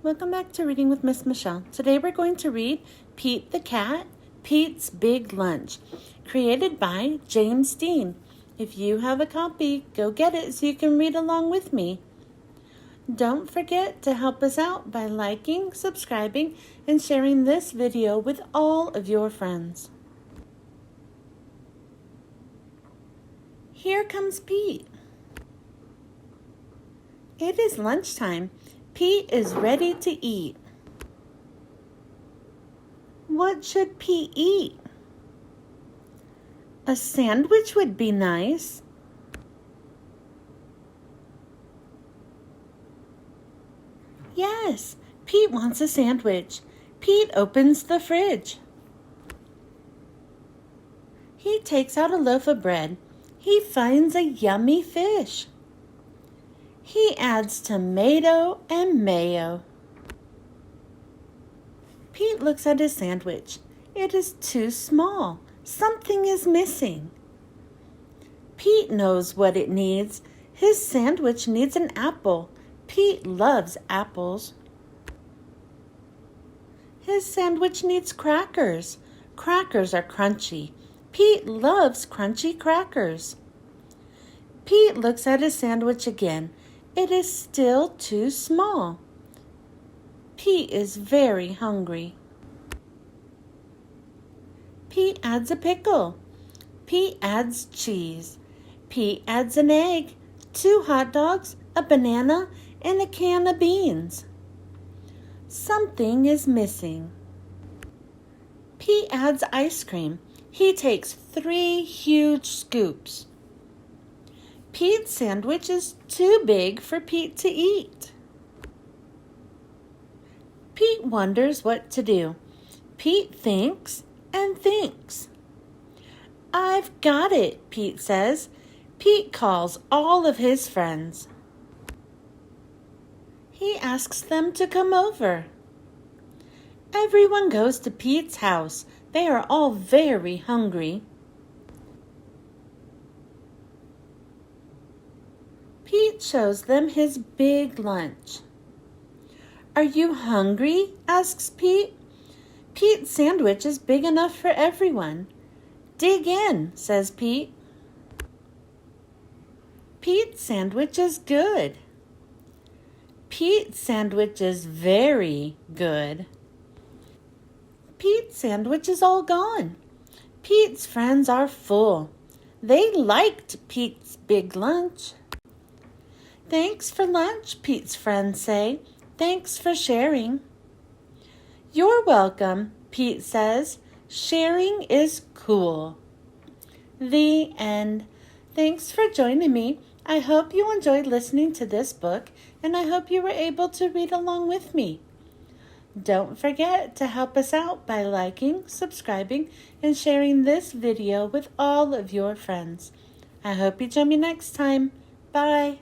Welcome back to Reading with Miss Michelle. Today we're going to read Pete the Cat, Pete's Big Lunch, created by James Dean. If you have a copy, go get it so you can read along with me. Don't forget to help us out by liking, subscribing, and sharing this video with all of your friends. Here comes Pete. It is lunchtime. Pete is ready to eat. What should Pete eat? A sandwich would be nice. Yes, Pete wants a sandwich. Pete opens the fridge. He takes out a loaf of bread. He finds a yummy fish. He adds tomato and mayo. Pete looks at his sandwich. It is too small. Something is missing. Pete knows what it needs. His sandwich needs an apple. Pete loves apples. His sandwich needs crackers. Crackers are crunchy. Pete loves crunchy crackers. Pete looks at his sandwich again. It is still too small. Pete is very hungry. Pete adds a pickle. Pete adds cheese. Pete adds an egg, 2 hot dogs, a banana, and a can of beans. Something is missing. Pete adds ice cream. He takes 3 huge scoops. Pete's sandwich is too big for Pete to eat. Pete wonders what to do. Pete thinks and thinks. I've got it, Pete says. Pete calls all of his friends. He asks them to come over. Everyone goes to Pete's house. They are all very hungry. Pete shows them his big lunch. Are you hungry? Asks Pete. Pete's sandwich is big enough for everyone. Dig in, says Pete. Pete's sandwich is good. Pete's sandwich is very good. Pete's sandwich is all gone. Pete's friends are full. They liked Pete's big lunch. Thanks for lunch, Pete's friends say. Thanks for sharing. You're welcome, Pete says. Sharing is cool. The end. Thanks for joining me. I hope you enjoyed listening to this book, and I hope you were able to read along with me. Don't forget to help us out by liking, subscribing, and sharing this video with all of your friends. I hope you join me next time. Bye.